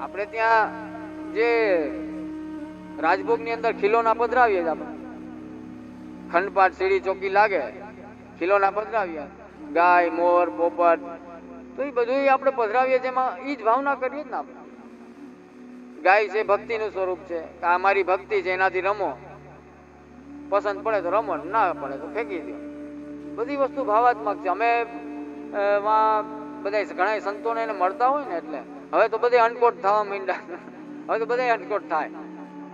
આપણે ત્યાં જે રાજભોગની અંદર ખીલોના પધરાવીએ છીએ, આપણે ખંડપાટ સીડી ચોકી લાગે, ખીલોના પધરાવીએ, ગાય મોર પોપટ, તો એ બધું આપણે પધરાવીએ છીએ, એમાં એ જ ભાવના કરીએ જ ને આપણે. ગાય છે ભક્તિનું સ્વરૂપ છે, આ મારી ભક્તિ છે, એનાથી રમો, પસંદ પડે તો રમો, ના પડે તો ફેંકી દો. બધી વસ્તુ ભાવાત્મક છે. અમે બધા ઘણા સંતોને એને મળતા હોય ને, એટલે હવે તો બધે અનકોટ થવા માંડ્યા. હવે તો બધા અનકોટ થાય,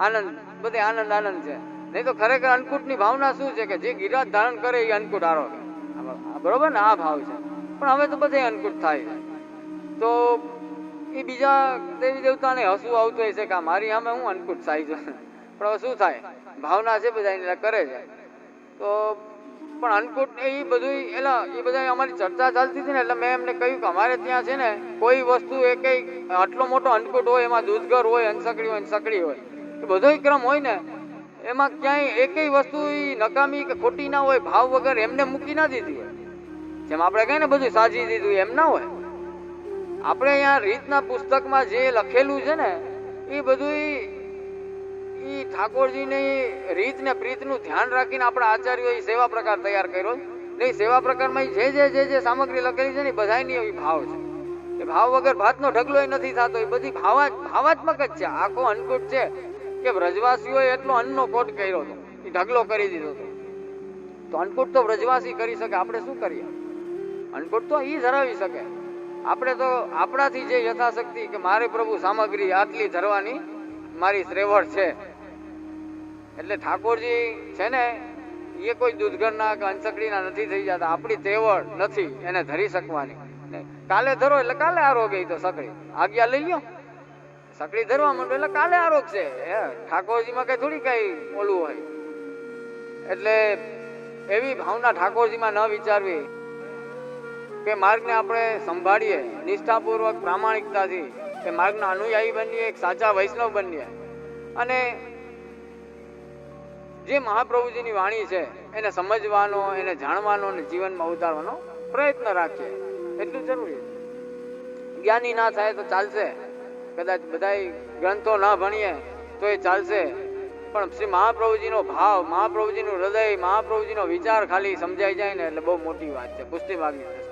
આનંદ, બધે આનંદ આનંદ છે. નહીં તો ખરેખર અન્નકૂટની ભાવના શું છે કે જે ગિરાજ ધારણ કરે એ અન્નકૂટ આરો, બરોબર ને? આ ભાવ છે. પણ હવે તો બધે અન્નકૂટ થાય છે. તો એ બીજા દેવી દેવતાને હસવું આવતું હોય છે કે મારી સામે હું અન્નકૂટ થાય છે, પણ હવે શું થાય, ભાવના છે બધા એને કરે છે. તો પણ અન્નકૂટ એ બધું એ બધા અમારી ચર્ચા ચાલતી હતી ને, એટલે મેં એમને કહ્યું કે અમારે ત્યાં છે ને કોઈ વસ્તુ એ કઈ આટલો મોટો અન્નકૂટ હોય, એમાં દૂધઘર હોય, અનસકડી હોય, સકડી હોય, એ બધો ક્રમ હોય ને, એમાં ક્યાંય એકેય વસ્તુ નકામી કે ખોટી ના હોય, ભાવ વગર એમને મૂકી ના દીધી હોય. જેમ આપણે કહીએ ને બધું સાજી દીધું, એમ ના હોય. આપણે અહીંયા રીતના પુસ્તકમાં જે લખેલું છે ને, એ બધું એ ઠાકોરજીની રીત ને પ્રીતનું ધ્યાન રાખીને આપણા આચાર્યોએ સેવા પ્રકાર તૈયાર કર્યો. ને સેવા પ્રકારમાં જે સામગ્રી લખેલી છે ને, બધાની એવી ભાવ છે. એ ભાવ વગર ભાતનો ઢગલો નથી થતો. એ બધી ભાવાત્મક જ છે. આખો અન્નકૂટ છે કે વ્રજવાસીઓએ એટલો અન્નનો કોટ કર્યો હતો, એ ઢગલો કરી દીધો હતો. તો અન્નકૂટ તો વ્રજવાસી કરી શકે, આપણે શું કરીએ? અન્નકૂટ તો એ ધરાવી શકે. આપણે તો આપણાથી જે યથાશક્તિ કે મારે પ્રભુ સામગ્રી આટલી ધરવાની મારી શ્રેવડ છે. એટલે ઠાકોરજી છે ને એ કોઈ દૂધઘરના કે અંસકડીના નથી થઈ જતા. આપણી તેવડ નથી એને ધરી શકવાની. કાલે ધરો એટલે કાલે આરોગ્ય. તો સકડી આજ્ઞા લઈ લ્યો, સકડી ધરવા માંડો એટલે કાલે આરોગ છે. ઠાકોરજીમાં કઈ થોડી કઈ ઓલું હોય. એટલે એવી ભાવના ઠાકોરજીમાં ન વિચારવી કે માર્ગને આપણે સંભાળીએ નિષ્ઠાપૂર્વક, પ્રામાણિકતાથી, કે માર્ગના અનુયાયી બનીએ, એક સાચા વૈષ્ણવ બનીએ, અને જે મહાપ્રભુજીની વાણી છે એને સમજવાનો, એને જાણવાનો અને જીવનમાં ઉતારવાનો પ્રયત્ન રાખીએ, એટલું જરૂરી છે. જ્ઞાની ના થાય તો ચાલશે, કદાચ બધા ગ્રંથો ના ભણીએ તો એ ચાલશે, પણ શ્રી મહાપ્રભુજીનો ભાવ, મહાપ્રભુજીનું હૃદય, મહાપ્રભુજીનો વિચાર ખાલી સમજાઈ જાય ને એટલે બહુ મોટી વાત છે. પુષ્ટિ માર્ગની દ્રષ્ટિએ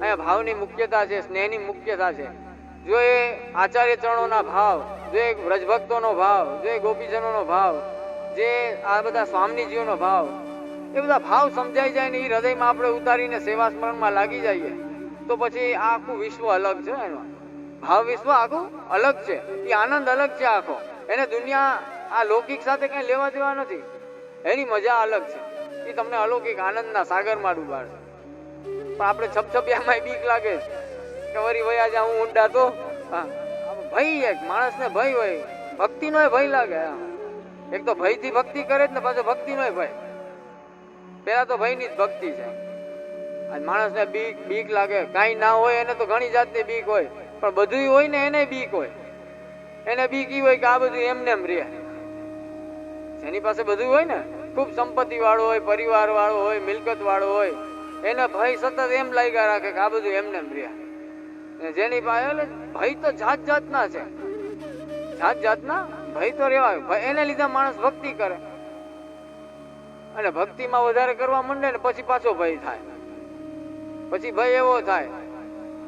અહીંયા ભાવની મુખ્યતા છે, સ્નેહની મુખ્યતા છે. જો એ આચાર્ય ચરણોના ભાવ, જો એ વ્રજભક્તોનો ભાવ, જો એ ગોપીજનોનો ભાવ, જે આ બધા સ્વામીજીઓનો ભાવ, એ બધા ભાવ સમજાઈ જાય ને એ હૃદયમાં આપણે ઉતારીને સેવા સ્મરણમાં લાગી જઈએ, તો પછી આ આખું વિશ્વ અલગ છે. એનો ભાવ વિશ્વ આખું અલગ છે. એ આનંદ અલગ છે આખો. એને દુનિયા આ લૌકિક સાથે કઈ લેવા દેવા નથી. એની મજા અલગ છે. એ તમને અલૌકિક આનંદના સાગરમાં ડૂબાડે. પણ આપણે છપછપિયામાં બીક લાગે કે વરી વયા જા હું ઊંડા, તો ભય, એક માણસને ભય હોય, ભક્તિનો ભય લાગે. એક તો ભયથી ભક્તિ કરે જ ને, પાછો ભક્તિનો ભય. પેલા તો ભયની જ ભક્તિ છે. આજ માણસને બીક લાગે. કાંઈ ના હોય એને તો ઘણી જાતની બીક હોય, પણ બધું હોય ને એને બીક હોય. એને બીક ઈ હોય કે આ બધું એમને એમ રહે. જેની પાસે બધું હોય ને, ખૂબ સંપત્તિ વાળો હોય, પરિવાર વાળો હોય, મિલકત વાળો હોય, એને ભય સતત એમ લાગ્યા રાખે કે આ બધું એમને એમ રહે. જેની પાસે ભય તો જાત જાતના છે, જાત જાતના ભય તો રેવાય. એને લીધે માણસ ભક્તિ કરે, અને ભક્તિમાં વધારે કરવા માંડે ને પછી પાછો ભય થાય. પછી ભય એવો થાય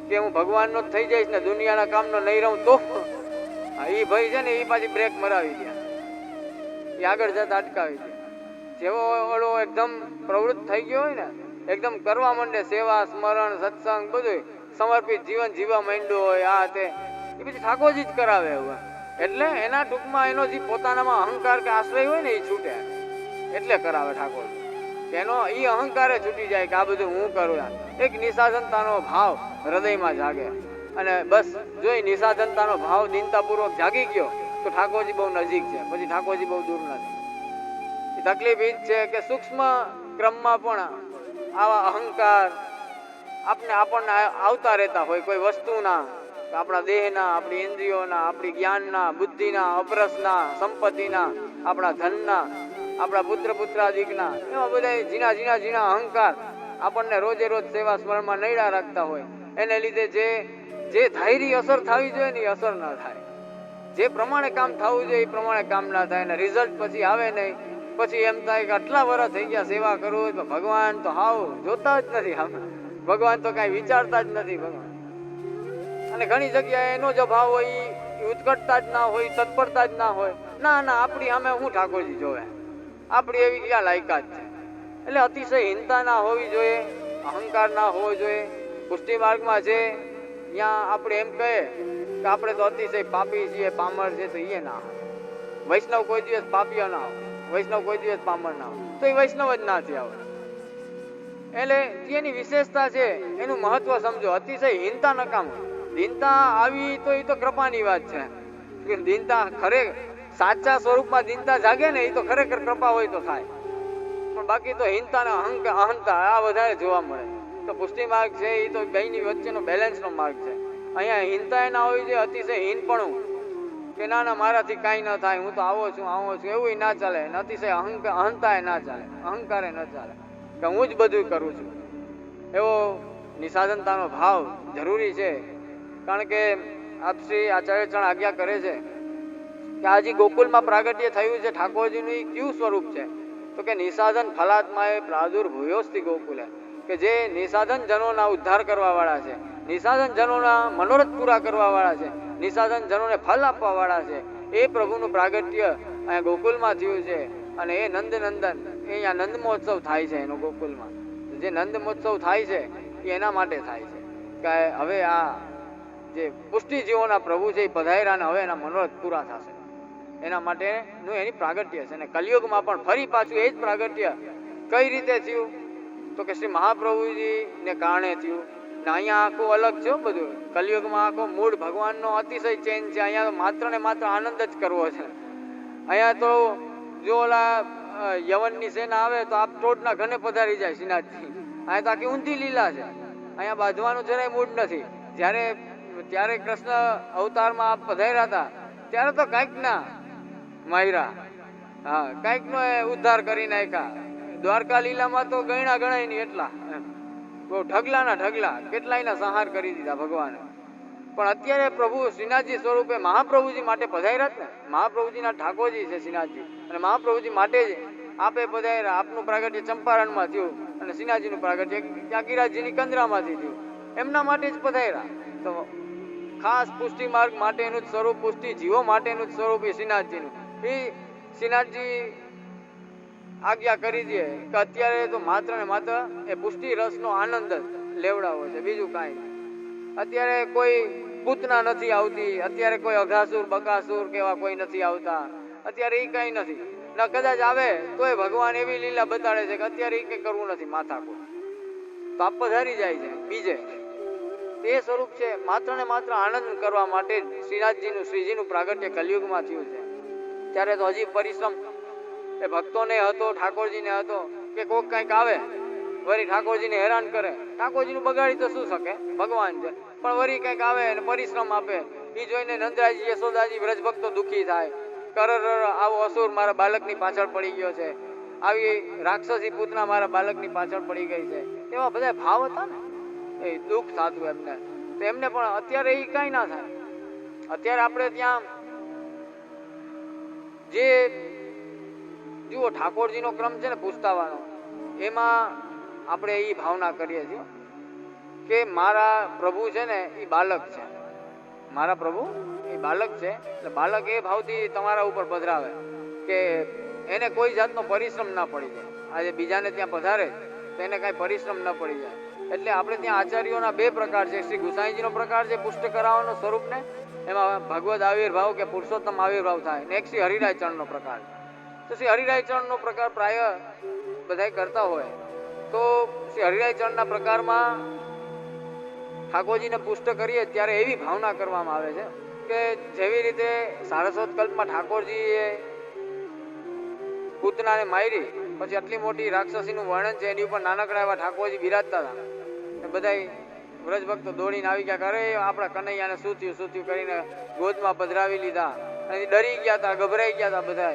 કે હું ભગવાનનો જ થઈ જઈશ ને દુનિયાના કામનો નહીં રહું તો. એ ભય છે ને એ પાછી બ્રેક મરાવી દે, એ આગળ જતા અટકાવી દે. જેવો ઓલો એકદમ પ્રવૃત્ત થઈ ગયો હોય ને, એકદમ કરવા માંડે સેવા, સ્મરણ, સત્સંગ બધું સમર્પિત જીવન જીવવા માંડ્યો હોય, આ તે એ પછી ઠાકોરજી જ કરાવે એવું. એટલે એના ટૂંકમાં એનો જે પોતાનામાં અહંકાર કે આશ્રય હોય ને એ છૂટે, એટલે કરાવે ઠાકોર. એનો એ અહંકારે છૂટી જાય કે આ બધું હું કરું. એક નિસાધનતાનો ભાવ હૃદયમાં જાગે, અને બસ જો એ નિસાધનતાનો ભાવ દીનતાપૂર્વક જાગી ગયો તો ઠાકોરજી બહુ નજીક છે, પછી ઠાકોરજી બહુ દૂર નથી. એ તકલીફ એ જ છે કે સૂક્ષ્મ ક્રમમાં પણ આવા અહંકાર આપણને આવતા રહેતા હોય, કોઈ વસ્તુના, આપણા દેહના, આપણી ઇન્દ્રિયોના, આપણી જ્ઞાનના, બુદ્ધિના, અપરસના, સંપત્તિના, આપણા ધનના, આપણા પુત્રાદિકના, એવા બધા ઝીણા અહંકાર આપણને રોજે રોજ સેવા સ્મરણમાં નડ્યા રાખતા હોય. એને લીધે જે જે ધાયરી અસર થવી જોઈએ ને એ અસર ના થાય, જે પ્રમાણે કામ થવું જોઈએ એ પ્રમાણે કામ ના થાય, ને રિઝલ્ટ પછી આવે નહીં. પછી એમ થાય કે આટલા વર્ષ થઈ ગયા સેવા કરું તો ભગવાન તો હાવ જોતા જ નથી, ભગવાન તો કઈ વિચારતા જ નથી ભગવાન. અને ઘણી જગ્યાએ એનો જ ભાવ હોય, ઉત્કટતા જ ના હોય, તત્પરતા જ ના હોય. ના ના, આપણી સામે હું ઠાકોરજી જોવે, આપણી એવી ક્યાં લાયકાત છે. એટલે અતિશય હિંતા ના હોવી જોઈએ, અહંકાર ના હોવો જોઈએ. પુષ્ટિ માર્ગમાં છે ત્યાં આપણે એમ કહીએ કે આપણે તો અતિશય પાપી છીએ, પામર છે, તો એ ના હોય. વૈષ્ણવ કોઈ દિવસ પાપીઓ ના હોય, વૈષ્ણવ કોઈ દિવસ પામર ના હોય, તો એ વૈષ્ણવ જ ના થયા હોય. એટલે જેની વિશેષતા છે એનું મહત્વ સમજો. અતિશય હિંતા નકામ. દીનતા આવી તો એ તો કૃપાની વાત છે. દીનતા ખરેખર સાચા સ્વરૂપમાં દીનતા જાગે ને એ તો ખરેખર કૃપા હોય તો થાય, પણ બાકી તો હિંતા ને અહંતા આ વધારે જોવા મળે. તો પુષ્ટિ માર્ગ છે એ તો બેની વચ્ચેનો બેલેન્સનો માર્ગ છે. અહીંયા હિંતા ના હોવી જોઈએ, અતિશય હીનપણું કે ના ના મારાથી કાંઈ ન થાય, હું તો આવો છું એવું ના ચાલે. અતિશય અહંતા ના ચાલે, અહંકારે ન ચાલે કે હું જ બધું કરું છું. એવો નિસાધનતાનો ભાવ જરૂરી છે. કારણ કે આપ શ્રી આચાર્ય ચરણ આજ્ઞા કરે છે કે આજે ગોકુલમાં પ્રાગટ્ય થયું છે ઠાકોરજીનું એ કયું સ્વરૂપ છે? તો કે નિસાધન ફલાત્માએ પ્રાદુર્ભૂયોસ્તિ ગોકુલે, કે જે નિસાધન જનોના ઉદ્ધાર કરવા વાળા છે, નિસાધન જનોના મનોરથ પૂરા કરવા વાળા છે, નિસાધન જનોને ફલ આપવા વાળા છે, એ પ્રભુનું પ્રાગટ્ય અહીંયા ગોકુલમાં થયું છે. અને એ નંદનંદન એ અહીંયા નંદ મહોત્સવ થાય છે એનો ગોકુલમાં. જે નંદ મહોત્સવ થાય છે એ એના માટે થાય છે કે હવે આ જે પુષ્ટિ જીવોના પ્રભુ છે એ પધાર્યા, હવે એના મનોરથ પૂરા થશે, એના માટેનું એની પ્રાગટ્ય છે. અને કલિયુગમાં પણ ફરી પાછું એ જ પ્રાગટ્ય કઈ રીતે થયું? તો કે શ્રી મહાપ્રભુજીને કારણે થયું. ને અહીંયા આખું અલગ છે બધું. કલિયુગમાં આખો મૂળ ભગવાનનો અતિશય ચેન્જ છે. અહીંયા તો માત્ર ને માત્ર આનંદ જ કરવો છે. અહીંયા તો જો ઓલા યવનની સેના આવે તો આપ ટોટના ઘને પધારી જાય શ્રીનાથજી. અહીંયા તો આખી ઊંધી લીલા છે. અહીંયા બાંધવાનું જરાય મૂડ નથી. ત્યારે કૃષ્ણ અવતારમાં આપ પધાર્યા હતા ત્યારે તો કંઈક ના માયરા, હા કંઈક નો ઉદ્ધાર કરી નાખ્યા. દ્વારકા લીલામાં તો ગણ્યા ગણાય નહીં એટલા, બહુ ઢગલા ના ઢગલા, કેટલાયના સંહાર કરી દીધા ભગવાને. પણ અત્યારે પ્રભુ શ્રીનાથજી સ્વરૂપે મહાપ્રભુજી માટે પધાર્યા જ ને. મહાપ્રભુજીના ઠાકોરજી છે શ્રીનાથજી, અને મહાપ્રભુજી માટે જ આપે પધાર્યા. આપનું પ્રાગટ્ય ચંપારણમાં થયું અને શ્રીનાથજીનું પ્રાગટ્ય ત્યાં ગિરાજજીની કંદરામાંથી થયું. એમના માટે જ પધાર્યા. તો ખાસ પુષ્ટિ માર્ગ માટેનું જ સ્વરૂપ, પુષ્ટિ જીવો માટેનું જ સ્વરૂપ એ શ્રીનાથજીનું. એ શ્રીનાથજી આજ્ઞા કરી દે કે અત્યારે તો માત્ર ને માત્ર એ પુષ્ટિ રસનો આનંદ જ લેવડાવો છે, બીજું કાંઈ નહીં. અત્યારે કોઈ પૂતના નથી આવતી, અત્યારે કોઈ અઘાસુર બકાસુર કેવા કોઈ નથી આવતા, અત્યારે એ કઈ નથી. ન કદાચ આવે તોય ભગવાન એવી લીલા બતાડે છે કે અત્યારે એ કઈ કરવું નથી, માથાકૂટ તો આપ પધારી જાય છે બીજે. એ સ્વરૂપ છે. માત્ર ને માત્ર આનંદ કરવા માટે શ્રીનાથજીનું શ્રીજીનું પ્રાગટ્ય કલિયુગમાં થયું છે. ત્યારે તો હજી પરિશ્રમ એ ભક્તોને હતો, ઠાકોરજીને હતો કે કોઈક કંઈક આવે વળી ઠાકોરજીને હેરાન કરે. ઠાકોરજીનું બગાડી તો શું શકે, ભગવાન છે, પણ વળી કંઈક આવે અને પરિશ્રમ આપે. એ જોઈને નંદરાજી યશોદાજી વ્રજભક્તો દુઃખી થાય. કરર આવો અસુર મારા બાળકની પાછળ પડી ગયો છે, આવી રાક્ષસી પૂતના મારા બાળકની પાછળ પડી ગઈ છે, એવા બધા ભાવ હતા ને, એ દુઃખ થતું એમને. તો એમને પણ અત્યારે એ કઈ ના થાય. અત્યારે આપણે ત્યાં જે જુઓ ઠાકોરજીનો ક્રમ છે ને પૂછતાવાનો, એમાં આપણે એ ભાવના કરીએ છીએ કે મારા પ્રભુ છે ને એ બાળક છે, મારા પ્રભુ એ બાળક છે. એટલે બાળક એ ભાવથી તમારા ઉપર પધરાવે કે એને કોઈ જાતનો પરિશ્રમ ના પડી જાય. આજે બીજાને ત્યાં પધારે તો એને કાંઈ પરિશ્રમ ન પડી જાય. એટલે આપણે ત્યાં આચાર્યોના બે પ્રકાર છે. શ્રી ગુસાઈજીનો પ્રકાર છે પુષ્ટ કરાવવાનો સ્વરૂપને, એમાં ભગવદ આવિર્ભાવ કે પુરુષોત્તમ આવિર્ભાવ થાય, ને એક શ્રી હરિરાય ચરણનો પ્રકાર. તો શ્રી હરિરાય ચરણનો પ્રકાર પ્રાય બધા કરતા હોય. તો શ્રી હરિરાય ચરણના પ્રકારમાં ઠાકોરજીને પુષ્ટ કરીએ ત્યારે એવી ભાવના કરવામાં આવે છે કે જેવી રીતે સારસ્વત કલ્પમાં ઠાકોરજીએ પૂતનાને મારી, પછી આટલી મોટી રાક્ષસીનું વર્ણન છે, એની ઉપર નાનકડા એવા ઠાકોરજી બિરાજતા હતા. બધા વ્રજભક્તો દોડીને આવી ગયા, અરે આપણા કનૈયાને શું થયું કરીને ગોદમાં પધરાવી લીધા. અને ડરી ગયા હતા, ગભરાઈ ગયા હતા બધા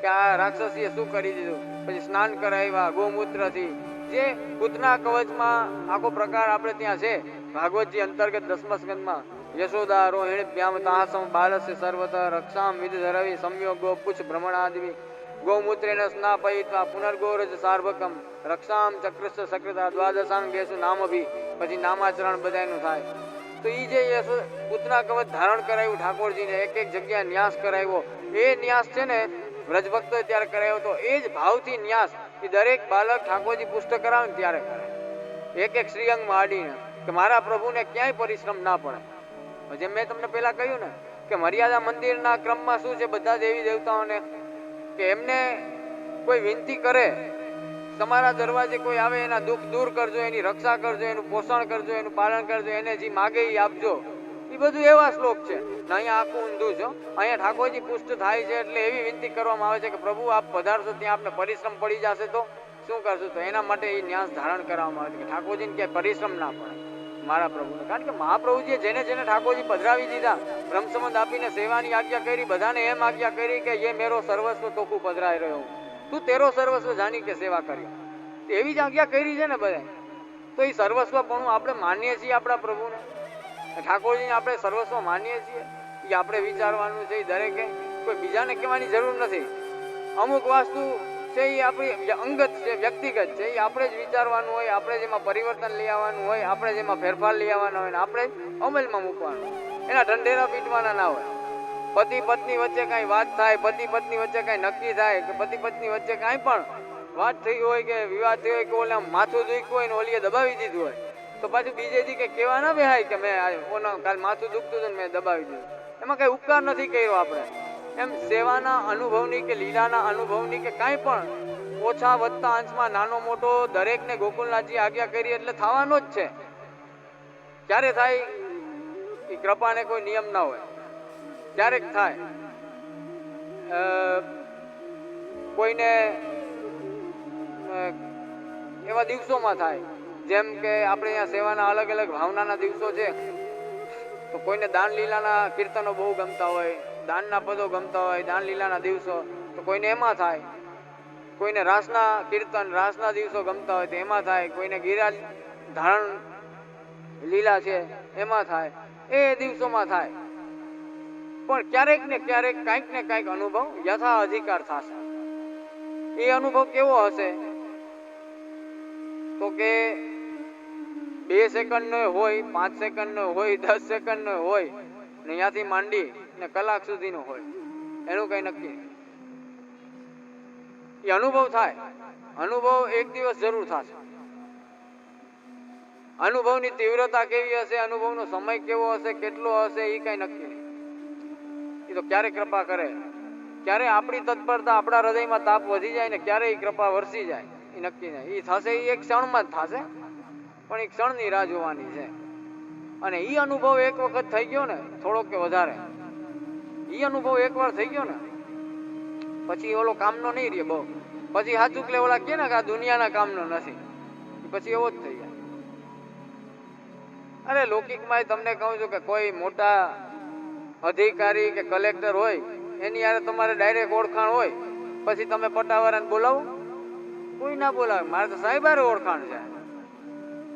કે આ રાક્ષસીએ શું કરી દીધું. પછી સ્નાન કરાવ્યા ગોમૂત્રથી. જે પૂતના કવચમાં આખો પ્રકાર આપણે ત્યાં છે ભાગવતજી અંતર્ગત 10મા સ્કંદમાં યશોદા રોહિણીભ્યામ તાહસમ બાલસ્ય સર્વતઃ રક્ષામ વિદધરવિ સંયોગો પુછ ભ્રમણાદિ ગૌમૂત્રેણ સ્નાપયિત્વા પુનર્ગોરજ સાર્વકમ રક્ષામ ચક્રસ્ય સકૃતા દ્વાદશાંગેષુ નામભી. પછી નામાચરણ બધાયનું થાય. તો એ જે પૂતના કવચ ધારણ કરાવ્યું ઠાકોરજીને, એક એક જગ્યાએ ન્યાસ કરાવ્યો, એ ન્યાસ છે ને વ્રજભક્તોએ ત્યારે કરાવ્યો હતો. એ જ ભાવથી ન્યાસ એ દરેક બાલક ઠાકોરજી પુષ્ટ કરાવે ને ત્યારે કરે, એક એક શ્રીઅંગમાં આડીને, કે મારા પ્રભુને ક્યાંય પરિશ્રમ ના પડે. જેમ મેં તમને પહેલા કહ્યું ને કે મર્યાદા મંદિરના ક્રમમાં શું છે, બધા દેવી દેવતાઓને કે એમને કોઈ વિનંતી કરે, તમારા દરવાજે કોઈ આવે, એના દુઃખ દૂર કરજો, એની રક્ષા કરજો, એનું પોષણ કરજો, એનું પાલન કરજો, એને જે માગે એ આપજો. એ બધું એવા શ્લોક છે. અહીંયા આખું ઊંધું છે. અહીંયા ઠાકોરજી પુષ્ટ થાય છે એટલે એવી વિનંતી કરવામાં આવે છે કે પ્રભુ આપ પધારશો, ત્યાં આપને પરિશ્રમ પડી જશે તો શું કરશો? તો એના માટે એ ન્યાસ ધારણ કરવામાં આવે છે કે ઠાકોરજીને ક્યાંય પરિશ્રમ ના પડે મારા પ્રભુને. કારણ કે મહાપ્રભુજીએ જેને જેને ઠાકોરજી પધરાવી દીધા, બ્રહ્મસંબંધ આપીને સેવાની આજ્ઞા કરી, બધાને એમ આજ્ઞા કરી કે ये મેરો સર્વસ્વ તોકું પધરાઈ રહ્યો, તું તેરો સર્વસ્વ જાણી કે સેવા કરી. એવી જ આજ્ઞા કરી છે ને બધા. તો એ સર્વસ્વપણું આપણે માનીએ છીએ આપણા પ્રભુને, ઠાકોરજીને આપણે સર્વસ્વ માનીએ છીએ. એ આપણે વિચારવાનું છે. દરેકે કોઈ બીજાને કહેવાની જરૂર નથી. અમુક વસ્તુ છે એ આપણી અંગત છે, વ્યક્તિગત છે. એ આપણે જ વિચારવાનું હોય, આપણે જેમાં પરિવર્તન લઈ આવવાનું હોય, આપણે જેમાં ફેરફાર લઈ આવવાના હોય ને આપણે અમલમાં મૂકવાનું. એના ઢંઢેરા પીટવાના ના હોય. પતિ પત્ની વચ્ચે કાંઈ વાત થાય, પતિ પત્ની વચ્ચે કાંઈ નક્કી થાય, કે પતિ પત્ની વચ્ચે કાંઈ પણ વાત થઈ હોય કે વિવાદ થયો હોય, કે ઓલે માથું દુખ્યું હોય ને ઓલીએ દબાવી દીધું હોય, તો પાછું બીજે દી કે કહેવા ના બેહાય કે મેં કાલ માથું દુખતું હતું ને મેં દબાવી દીધું. એમાં કઈ ઉપકાર નથી કર્યો આપણે. એમ સેવાના અનુભવની કે લીલાના અનુભવની કે કાંઈ પણ ઓછા વધતા અંશમાં નાનો મોટો દરેકને ગોકુલનાથજી આજ્ઞા કરી એટલે થવાનો જ છે. ક્યારે થાય એ કૃપાને કોઈ નિયમ ના હોય, ક્યારેક થાય. કોઈને એવા દિવસોમાં થાય, જેમ કે આપણે અહીંયા સેવાના અલગ અલગ ભાવનાના દિવસો છે. તો કોઈને દાન લીલાના કીર્તનો બહુ ગમતા હોય, દાનના પદો ગમતા હોય, દાન લીલાના દિવસો, તો કોઈને એમાં થાય. કોઈને રાસના કીર્તન, રાસના દિવસો ગમતા હોય તો એમાં થાય. કોઈને ગિરા ધારણ લીલા છે એમાં થાય, એ દિવસોમાં થાય. પણ ક્યારેક ને ક્યારેક કાંઈક ને કાંઈક અનુભવ યથા અધિકાર થશે. એ અનુભવ કેવો હશે? તો કે 2 સેકન્ડનો હોય, 5 સેકન્ડનો હોય, 10 સેકન્ડનો હોય, ને ત્યાંથી માંડી ને કલાક સુધીનો હોય, એનું કઈ નક્કી નહીં. એ અનુભવ થાય. અનુભવ એક દિવસ જરૂર થશે. અનુભવની તીવ્રતા કેવી હશે, અનુભવનો સમય કેવો હશે, કેટલો હશે, એ કઈ નક્કી નહીં. એ તો ક્યારે કૃપા કરે, ક્યારે આપણી તત્પરતા, આપણા હૃદયમાં તાપ વધી જાય ને ક્યારે એ કૃપા વરસી જાય, એ નક્કી નહીં. એ થશે એ એક ક્ષણમાં જ થશે, પણ એક ક્ષણની રાહ જોવાની છે. અને એ અનુભવ એક વખત થઈ ગયો ને, થોડોક કે વધારે, એ અનુભવ એકવાર થઈ ગયો ને પછી ઓલો કામનો નહીં રહે બહુ. પછી હાચું કે ઓલા કે ને કે આ દુનિયાના કામનો નથી, પછી એવો જ થઈ જાય. અરે લૌકિકમાં તમને કહું છું કે કોઈ મોટા અધિકારી કે કલેક્ટર હોય, એની યારે તમારે ડાયરેક્ટ ઓળખાણ હોય, પછી તમે પટાવાળાને બોલાવો? કોઈ ના બોલાવે. મારે તો સાહેબારે ઓળખાણ છે.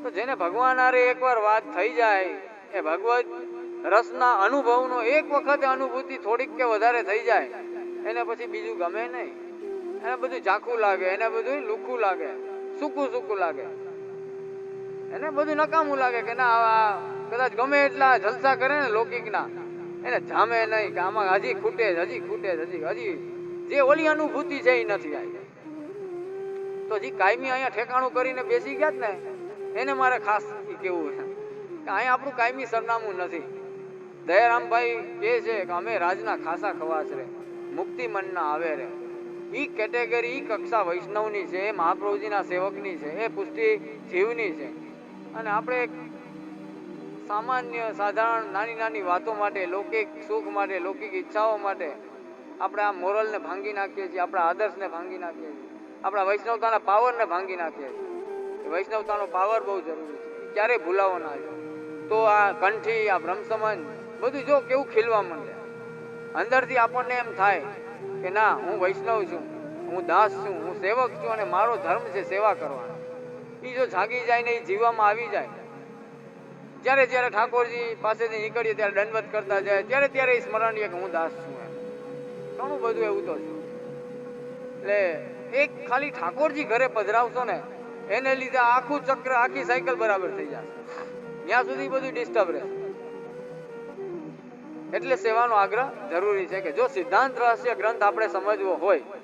તો જેને ભગવાન હારે એકવાર વાત થઈ જાય, એ ભગવત રસના અનુભવનો એક વખત અનુભૂતિ થોડીક કે વધારે થઈ જાય, એને પછી બીજું ગમે નહીં. એને બધું ઝાખું લાગે, એને બધું લુખું લાગે, સૂકું સૂકું લાગે, એને બધું નકામું લાગે કે ના કદાચ ગમે એટલા જલસા કરે ને લૌકિકના, એને જામે નહીં કે આમાં હજી ખૂટે હજી જે ઓલી અનુભૂતિ છે એ નથી આવી. તો જે કાયમી અહીંયા ઠેકાણું કરીને બેસી ગયા ને, એને મારે ખાસ કેવું છે કે અહીંયા આપણું કાયમી સરનામું નથી. દયારામભાઈ કહે છે કે અમે રાજના ખાસા ખવાસ રે, મુક્તિ મનના આવે રે. ઈ કેટેગરી, ઈ કક્ષા વૈષ્ણવની છે, મહાપ્રભુજીના સેવકની છે, એ પુષ્ટિ જીવની છે. અને આપણે સામાન્ય સાધારણ નાની નાની વાતો માટે, લૌકિક સુખ માટે, લૌકિક ઈચ્છાઓ માટે આપણે આ મોરલને ભાંગી નાખીએ છીએ, આપણા આદર્શને ભાંગી નાખીએ છીએ, આપણા વૈષ્ણવતાના પાવરને ભાંગી નાખીએ છીએ. વૈષ્ણવતાનો પાવર બહુ જરૂરી છે, ક્યારેય ભૂલાવો ના જોઈએ. તો આ કંઠી, આ બ્રહ્મસંબંધ બધું જો કેવું ખીલવા માંડે, અંદરથી આપણને એમ થાય કે ના, હું વૈષ્ણવ છું, હું દાસ છું, હું સેવક છું, અને મારો ધર્મ છે સેવા કરવાનો. એ જો જાગી જાય ને એ જીવવામાં આવી જાય જ્યારે જ્યારે ઠાકોરજી પાસેથી નીકળીએ ત્યારે દંડવત કરતા જાય, ત્યારે ત્યારે એ સ્મરણ રહે કે હું દાસ છું એમ. ઘણું બધું એવું તો છે. એટલે એક ખાલી ઠાકોરજી ઘરે પધરાવશો ને એને લીધે આખું ચક્ર, આખી સાયકલ બરાબર થઈ જશે. ત્યાં સુધી બધું ડિસ્ટર્બ રહે. એટલે સેવાનો આગ્રહ જરૂરી છે કે જો સિદ્ધાંત રહસ્ય ગ્રંથ આપણે સમજવો હોય,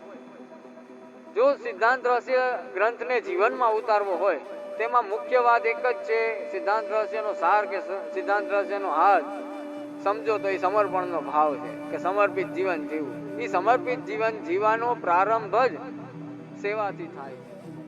જો સિદ્ધાંત રહસ્ય ગ્રંથને જીવનમાં ઉતારવો હોય, તેમાં મુખ્ય વાત એક જ છે, સિદ્ધાંત રહસ્યનો સાર કે સિદ્ધાંત રહસ્યનો હાલ સમજો તો એ સમર્પણનો ભાવ છે કે સમર્પિત જીવન જીવવું. એ સમર્પિત જીવન જીવવાનો પ્રારંભ જ સેવાથી થાય.